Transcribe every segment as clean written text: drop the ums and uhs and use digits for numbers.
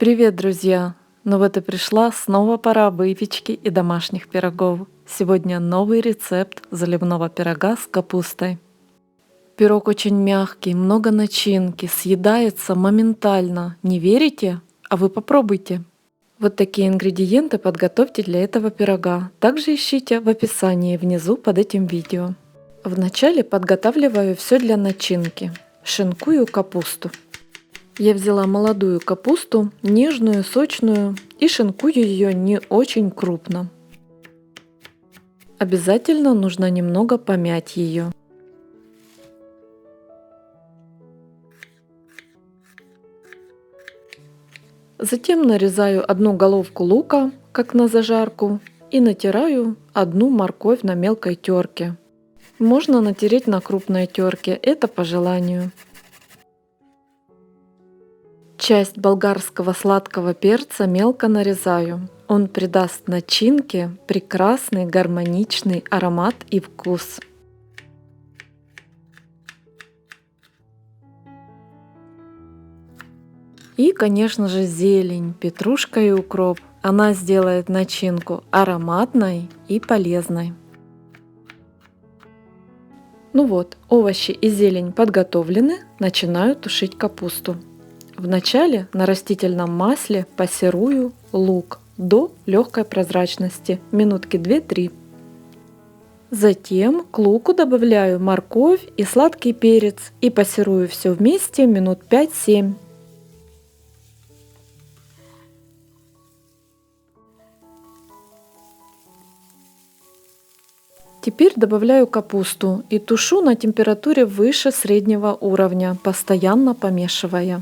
Привет, друзья! Ну вот и пришла снова пора выпечки и домашних пирогов. Сегодня новый рецепт заливного пирога с капустой. Пирог очень мягкий, много начинки, съедается моментально. Не верите? А вы попробуйте. Вот такие ингредиенты подготовьте для этого пирога. Также ищите в описании внизу под этим видео. Вначале подготавливаю все для начинки. Шинкую капусту. Я взяла молодую капусту, нежную, сочную, и шинкую ее не очень крупно. Обязательно нужно немного помять ее. Затем нарезаю одну головку лука, как на зажарку, и натираю одну морковь на мелкой терке. Можно натереть на крупной терке, это по желанию. Часть болгарского сладкого перца мелко нарезаю. Он придаст начинке прекрасный гармоничный аромат и вкус. И, конечно же, зелень, петрушка и укроп. Она сделает начинку ароматной и полезной. Ну вот, овощи и зелень подготовлены, начинаю тушить капусту. Вначале на растительном масле пассерую лук до легкой прозрачности, минутки 2-3. Затем к луку добавляю морковь и сладкий перец и пассерую все вместе минут 5-7. Теперь добавляю капусту и тушу на температуре выше среднего уровня, постоянно помешивая.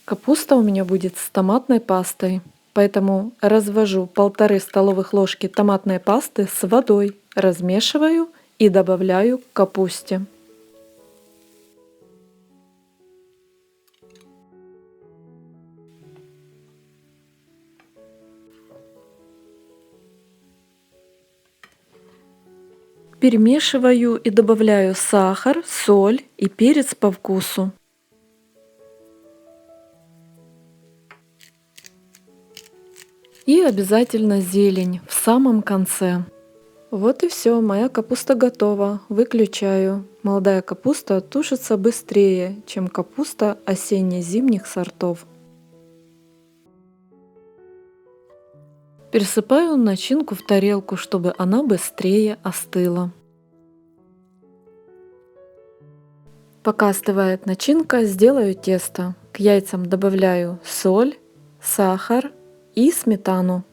Капуста у меня будет с томатной пастой, поэтому развожу 1,5 столовых ложки томатной пасты с водой, размешиваю и добавляю к капусте. Перемешиваю и добавляю сахар, соль и перец по вкусу. И обязательно зелень в самом конце. Вот и все, моя капуста готова. Выключаю. Молодая капуста тушится быстрее, чем капуста осенне-зимних сортов. Пересыпаю начинку в тарелку, чтобы она быстрее остыла. Пока остывает начинка, сделаю тесто. К яйцам добавляю соль, сахар и сметану.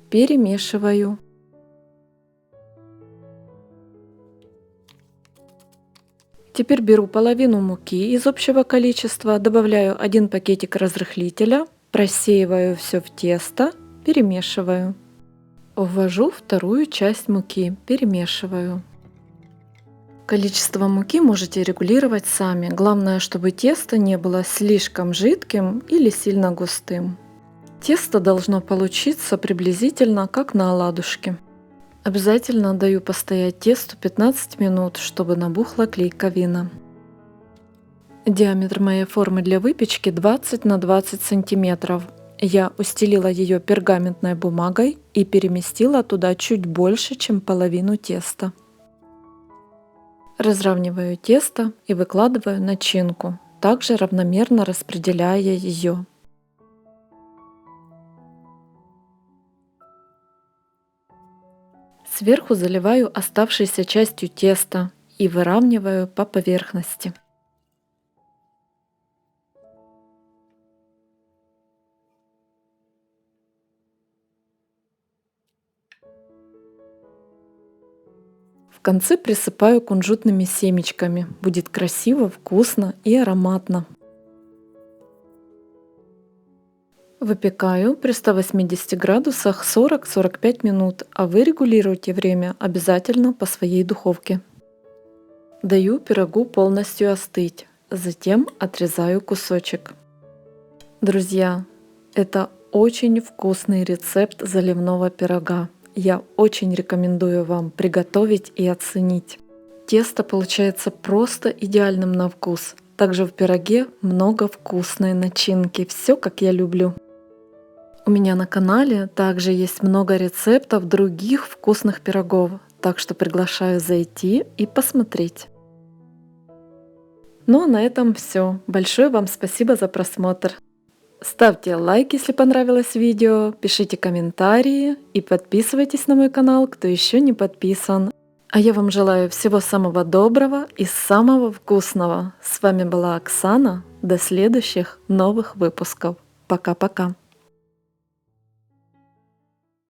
Перемешиваю. Теперь беру половину муки из общего количества, добавляю 1 пакетик разрыхлителя, просеиваю все в тесто, перемешиваю. Ввожу вторую часть муки, перемешиваю. Количество муки можете регулировать сами. Главное, чтобы тесто не было слишком жидким или сильно густым. Тесто должно получиться приблизительно как на оладушке. Обязательно даю постоять тесту 15 минут, чтобы набухла клейковина. Диаметр моей формы для выпечки 20 на 20 сантиметров. Я устелила ее пергаментной бумагой и переместила туда чуть больше, чем половину теста. Разравниваю тесто и выкладываю начинку, также равномерно распределяя ее. Сверху заливаю оставшейся частью теста и выравниваю по поверхности. В конце присыпаю кунжутными семечками. Будет красиво, вкусно и ароматно. Выпекаю при 180 градусах 40-45 минут, а вы регулируйте время обязательно по своей духовке. Даю пирогу полностью остыть, затем отрезаю кусочек. Друзья, это очень вкусный рецепт заливного пирога. Я очень рекомендую вам приготовить и оценить. Тесто получается просто идеальным на вкус. Также в пироге много вкусной начинки. Все как я люблю. У меня на канале также есть много рецептов других вкусных пирогов, так что приглашаю зайти и посмотреть. Ну а на этом все. Большое вам спасибо за просмотр. Ставьте лайк, если понравилось видео, пишите комментарии и подписывайтесь на мой канал, кто еще не подписан. А я вам желаю всего самого доброго и самого вкусного. С вами была Оксана. До следующих новых выпусков. Пока-пока.